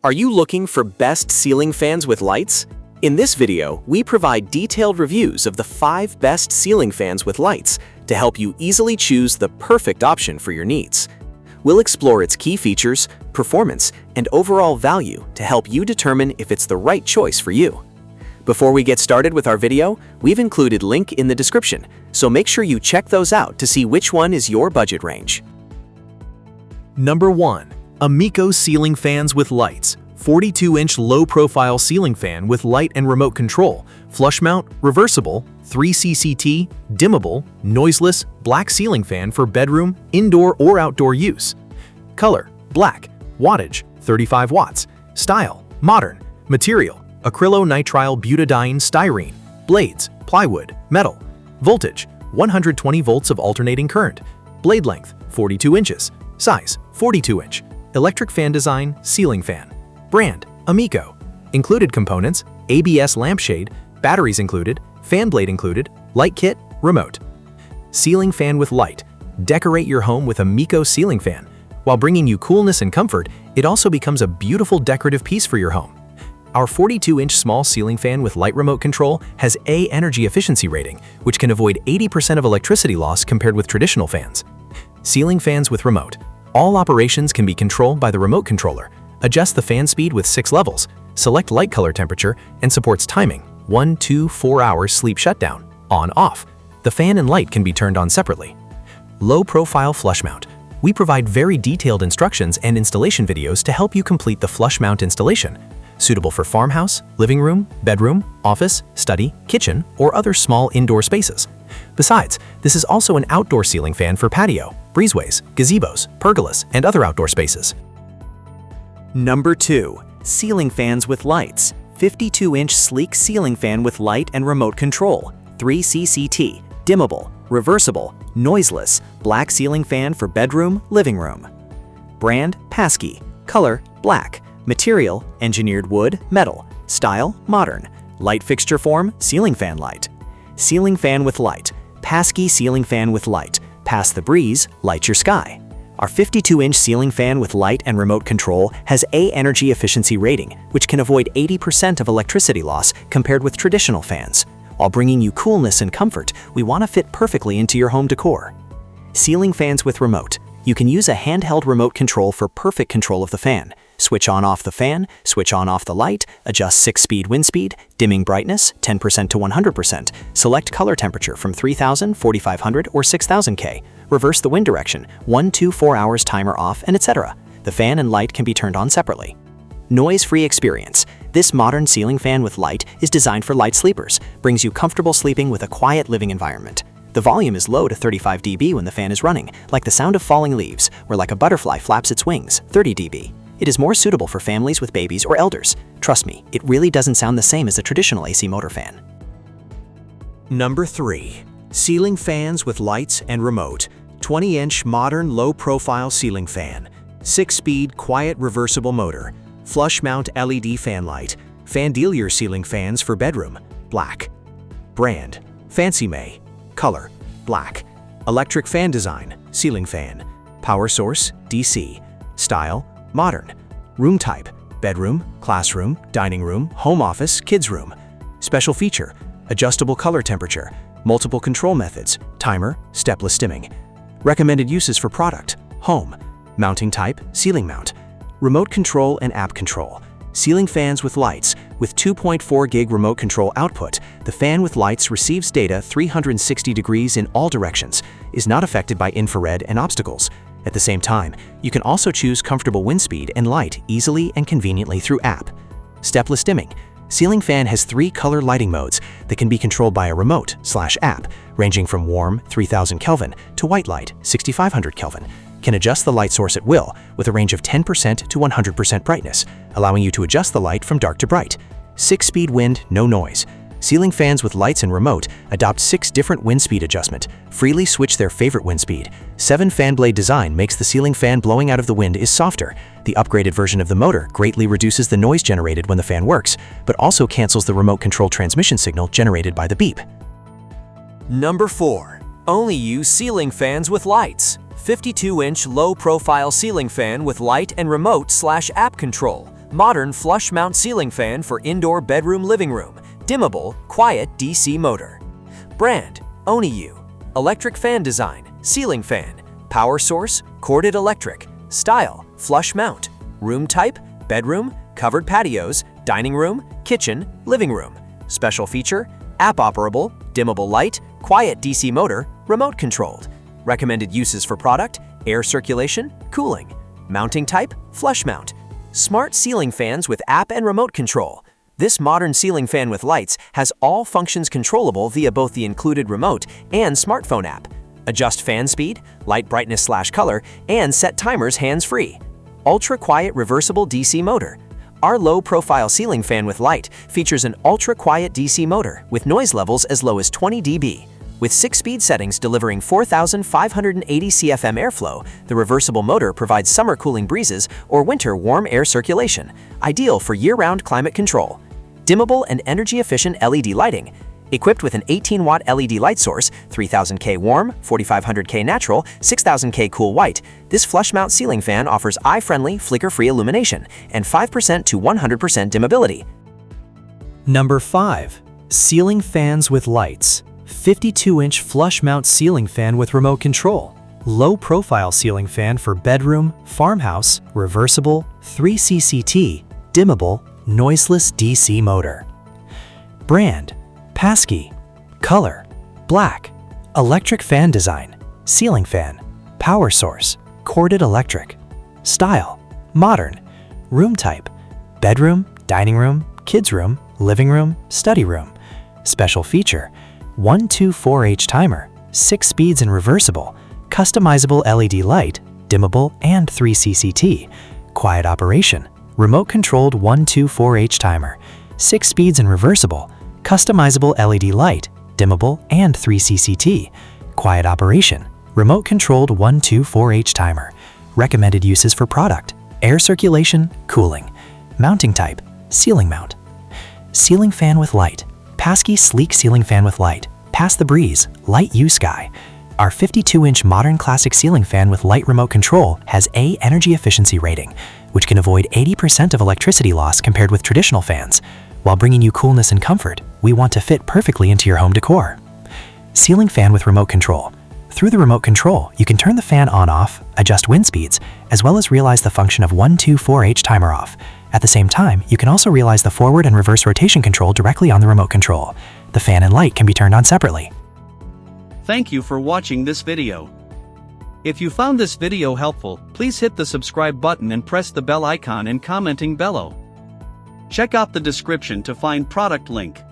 Are you looking for best ceiling fans with lights? In this video, we provide detailed reviews of the 5 best ceiling fans with lights to help you easily choose the perfect option for your needs. We'll explore its key features, performance, and overall value to help you determine if it's the right choice for you. Before we get started with our video, we've included a link in the description, so make sure you check those out to see which one is your budget range. Number 1. Amico Ceiling Fans with Lights. 42-inch low-profile ceiling fan with light and remote control, flush mount, reversible, 3CCT, dimmable, noiseless, black ceiling fan for bedroom, indoor or outdoor use. Color, black. Wattage, 35 watts. Style, modern. Material, acrylonitrile butadiene styrene. Blades, plywood, metal. Voltage, 120 volts of alternating current. Blade length, 42 inches. Size, 42-inch. Electric fan design, ceiling fan. Brand, Amico. Included components, ABS lampshade, batteries included, fan blade included, light kit, remote. Ceiling fan with light. Decorate your home with Amico ceiling fan. While bringing you coolness and comfort, it also becomes a beautiful decorative piece for your home. Our 42-inch small ceiling fan with light remote control has A energy efficiency rating, which can avoid 80% of electricity loss compared with traditional fans. Ceiling fans with remote. All operations can be controlled by the remote controller. Adjust the fan speed with 6 levels, select light color temperature, and supports timing, 1, 2, 4 hours sleep shutdown, on, off. The fan and light can be turned on separately. Low-profile flush mount. We provide very detailed instructions and installation videos to help you complete the flush mount installation. Suitable for farmhouse, living room, bedroom, office, study, kitchen, or other small indoor spaces. Besides, this is also an outdoor ceiling fan for patio, breezeways, gazebos, pergolas, and other outdoor spaces. Number 2. Ceiling fans with lights. 52-inch sleek ceiling fan with light and remote control. 3CCT, dimmable, reversible, noiseless, black ceiling fan for bedroom, living room. Brand, Pasky. Color, black. Material, engineered wood, metal. Style, modern. Light fixture form, ceiling fan light. Ceiling fan with light. Pasky ceiling fan with light. Pass the breeze, light your sky. Our 52-inch ceiling fan with light and remote control has A energy efficiency rating, which can avoid 80% of electricity loss compared with traditional fans. While bringing you coolness and comfort, we want to fit perfectly into your home decor. Ceiling fans with remote. You can use a handheld remote control for perfect control of the fan. Switch on/off the fan, switch on/off the light, adjust 6-speed wind speed, dimming brightness 10% to 100%, select color temperature from 3000, 4500, or 6000 K, reverse the wind direction, 1, 2, 4 hours timer off, and etc. The fan and light can be turned on separately. Noise-free experience. This modern ceiling fan with light is designed for light sleepers, brings you comfortable sleeping with a quiet living environment. The volume is low to 35 dB when the fan is running, like the sound of falling leaves, or like a butterfly flaps its wings, 30 dB. It is more suitable for families with babies or elders. Trust me, it really doesn't sound the same as a traditional AC motor fan. Number 3. Ceiling fans with lights and remote. 20-inch modern low-profile ceiling fan. 6-speed quiet reversible motor. Flush mount LED fan light. Fandelier ceiling fans for bedroom. Black. Brand, Fancy May. Color, black. Electric fan design, ceiling fan. Power source, DC. Style, modern. Room type, bedroom, classroom, dining room, home office, kids room. Special feature, adjustable color temperature, multiple control methods, timer, stepless dimming. Recommended uses for product, home. Mounting type, ceiling mount. Remote control and app control. Ceiling fans with lights. With 2.4 gig remote control output, the fan with lights receives data 360 degrees in all directions, is not affected by infrared and obstacles. At the same time, you can also choose comfortable wind speed and light easily and conveniently through app. Stepless dimming. Ceiling fan has 3 color lighting modes that can be controlled by a remote/app, ranging from warm 3000 Kelvin to white light 6500 Kelvin. Can adjust the light source at will with a range of 10% to 100% brightness, allowing you to adjust the light from dark to bright. 6-speed wind, no noise. Ceiling fans with lights and remote adopt 6 different wind speed adjustment, freely switch their favorite wind speed. 7 fan blade design makes the ceiling fan blowing out of the wind is softer. The upgraded version of the motor greatly reduces the noise generated when the fan works, but also cancels the remote control transmission signal generated by the beep. Number 4. Ohniyou ceiling fans with lights. 52-inch low-profile ceiling fan with light and remote/app control. modern flush mount ceiling fan for indoor bedroom living room, dimmable, quiet DC motor. Brand, Ohniyou. Electric fan design, ceiling fan. Power source, corded electric. Style, flush mount. Room type, bedroom, covered patios, dining room, kitchen, living room. Special feature, app operable, dimmable light, quiet DC motor, remote controlled. Recommended uses for product, air circulation, cooling. Mounting type, flush mount. Smart ceiling fans with app and remote control. This modern ceiling fan with lights has all functions controllable via both the included remote and smartphone app. Adjust fan speed, light brightness/color, and set timers hands-free. Ultra-quiet reversible DC motor. Our low-profile ceiling fan with light features an ultra-quiet DC motor with noise levels as low as 20 dB. With 6-speed settings delivering 4,580 CFM airflow, the reversible motor provides summer cooling breezes or winter warm air circulation, ideal for year-round climate control. Dimmable and energy-efficient LED lighting. Equipped with an 18-watt LED light source, 3000K warm, 4500K natural, 6000K cool white, this flush-mount ceiling fan offers eye-friendly, flicker-free illumination and 5% to 100% dimmability. Number 5. Ceiling fans with lights. 52-inch flush-mount ceiling fan with remote control. Low-profile ceiling fan for bedroom, farmhouse, reversible, 3CCT, dimmable, noiseless DC motor. Brand, Pasky. Color, black. Electric fan design, ceiling fan. Power source, corded electric. Style, modern. Room type, bedroom, dining room, kids room, living room, study room. Special feature, 124H timer, 6 speeds and reversible, customizable LED light, dimmable and 3CCT. Quiet operation, remote-controlled 124H timer, 6 speeds and reversible, customizable LED light, dimmable and 3CCT. Quiet operation, remote-controlled 124H timer. Recommended uses for product, air circulation, cooling. Mounting type, ceiling mount. Ceiling fan with light. Pasky sleek ceiling fan with light. Pass the breeze, light you sky. Our 52-inch modern classic ceiling fan with light remote control has A energy efficiency rating, which can avoid 80% of electricity loss compared with traditional fans. While bringing you coolness and comfort, we want to fit perfectly into your home decor. Ceiling fan with remote control. Through the remote control, you can turn the fan on-off, adjust wind speeds, as well as realize the function of 124H timer off. At the same time, you can also realize the forward and reverse rotation control directly on the remote control. The fan and light can be turned on separately. Thank you for watching this video. If you found this video helpful, please hit the subscribe button and press the bell icon and commenting below. Check out the description to find product link.